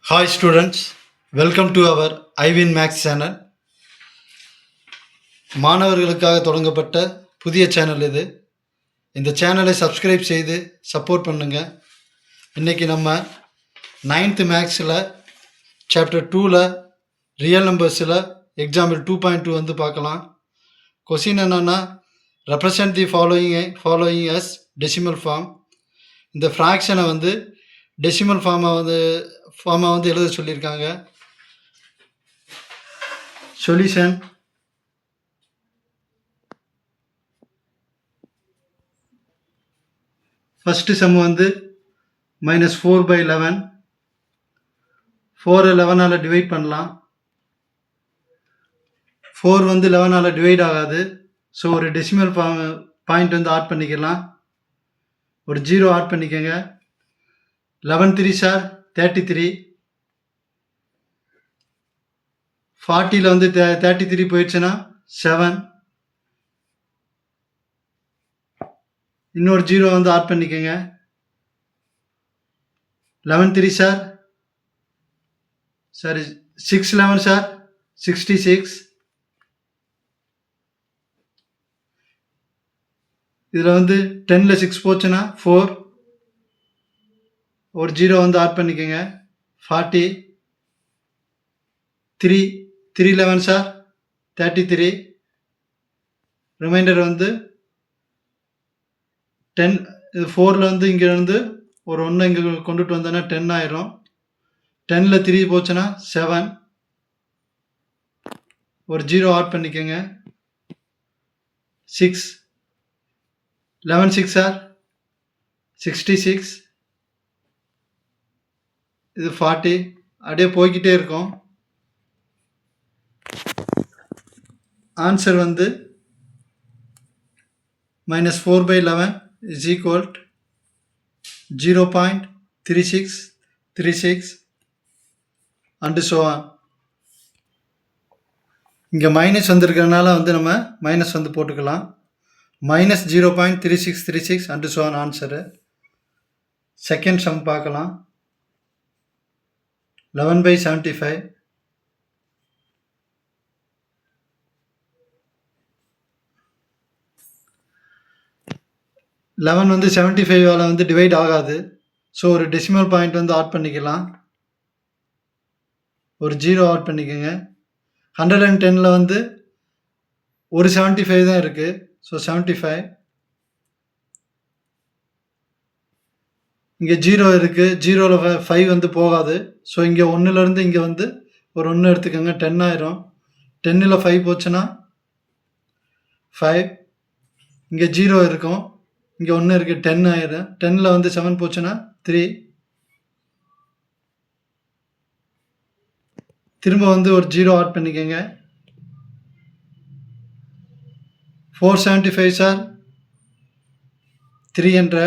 Hi students, welcome to our iWin Max channel. மாணவர்களுக்காக தொடங்கப்பட்ட புதிய சேனல் இது. இந்த சேனலை சப்ஸ்கிரைப் செய்து சப்போர்ட் பண்ணுங்க. இன்னைக்கு நம்ம 9th மேக்ஸில் சாப்டர் 2ல் ரியல் நம்பர்ஸில் எக்ஸாம்பிள் 2.2 வந்து பார்க்கலாம். கொஸ்டின் என்னன்னா, represent the following as decimal form. இந்த ஃப்ராக்ஷனை வந்து டெசிமல் ஃபார்மை வந்து எழுத சொல்லியிருக்காங்க. சொல்யூஷன் ஃபஸ்ட்டு சம் வந்து -4/11. 4 11ஆல் டிவைட் பண்ணலாம். 4 வந்து 11ஆல் டிவைட் ஆகாது. ஸோ ஒரு டெசிமல் பாயிண்ட் வந்து ஆட் பண்ணிக்கலாம். ஒரு 0 ஆட் பண்ணிக்கோங்க. 11 3 சார் 33. 40ல் வந்து 33 போயிடுச்சுன்னா 7. இன்னொரு 0 வந்து ஆட் பண்ணிக்கோங்க. 11 3 சார் 6 11 சார் 66. இதில் வந்து 10ல் 6 போச்சுன்னா 4. ஒரு 0 வந்து ஆட் பண்ணிக்கோங்க. 40. 3 11 சார் 33. ரிமைண்டர் வந்து 10. இது 4ல் வந்து இங்கே இருந்து ஒரு 1 இங்கே கொண்டுட்டு வந்தோன்னா 10 ஆயிரும். 10ல் 3 போச்சுன்னா 7. ஒரு 0 ஆட் பண்ணிக்கோங்க. 6 11 6 சார் 66. இது 40. அப்படியே போய்கிட்டே இருக்கும். ஆன்சர் வந்து -4/11 is equal to 0.3636 and so on. இங்கே மைனஸ் வந்திருக்கிறதுனால வந்து நம்ம மைனஸ் வந்து போட்டுக்கலாம். -0.3636 and so on answer. Second sum பார்க்கலாம். 11/75. 11 வந்து 75ஆல் வந்து டிவைட் ஆகாது. ஸோ ஒரு டெசிமல் பாயிண்ட் வந்து ஆட் பண்ணிக்கலாம். ஒரு 0 ஆட் பண்ணிக்கோங்க. 110ல் வந்து ஒரு 75 தான் இருக்குது. ஸோ 75. இங்கே 0 இருக்குது. 0ல் 5 வந்து போகாது. ஸோ இங்கே 1லேருந்து இங்கே வந்து ஒரு 1 எடுத்துக்கோங்க. 10 ஆயிரும். 10ல் 5 போச்சுன்னா 5. இங்கே 0 இருக்கும். இங்கே 1 இருக்குது. 10 ஆயிரும். 10ல் வந்து 7 போச்சுன்னா 3. திரும்ப வந்து ஒரு 0 ஆட் பண்ணிக்கோங்க. 475 சார் 300.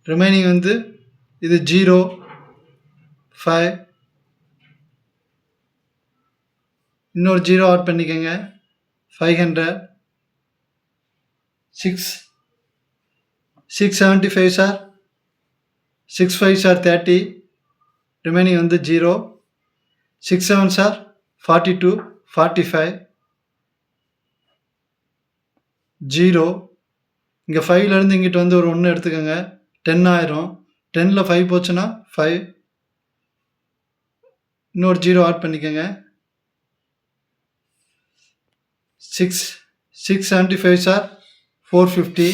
ரிமைனிங் வந்து இது 0 5. இன்னொரு 0 ஆட் பண்ணிக்கோங்க. 500. 675 சார் 65 சார் 30. ரிமைனிங் வந்து 0. 67 சார் 42 45. 0. இங்கே 5லேருந்து இங்கிட்ட வந்து ஒரு 1 எடுத்துக்கோங்க. 10 ஆயிரும். 10ல் 5 போச்சுன்னா 5. இன்னொரு 0 ஆட் பண்ணிக்கோங்க. 675 சார் 450.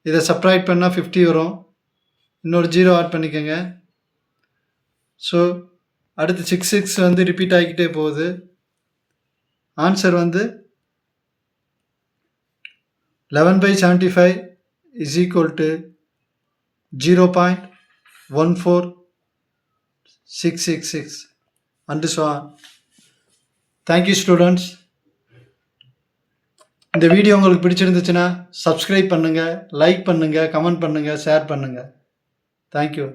இதை சப்ராக்ட் பண்ணால் 50 வரும். இன்னொரு 0 ஆட் பண்ணிக்கோங்க. ஸோ அடுத்து 6 வந்து ரிப்பீட் ஆகிக்கிட்டே போகுது. ஆன்சர் வந்து 11/75 is equal to 0.14666 and so on. Thank you students. இந்த வீடியோ உங்களுக்கு பிடிச்சிருந்துச்சுன்னா சப்ஸ்கிரைப் பண்ணுங்கள், லைக் பண்ணுங்கள், கமெண்ட் பண்ணுங்கள், ஷேர் பண்ணுங்கள். தேங்க்யூ.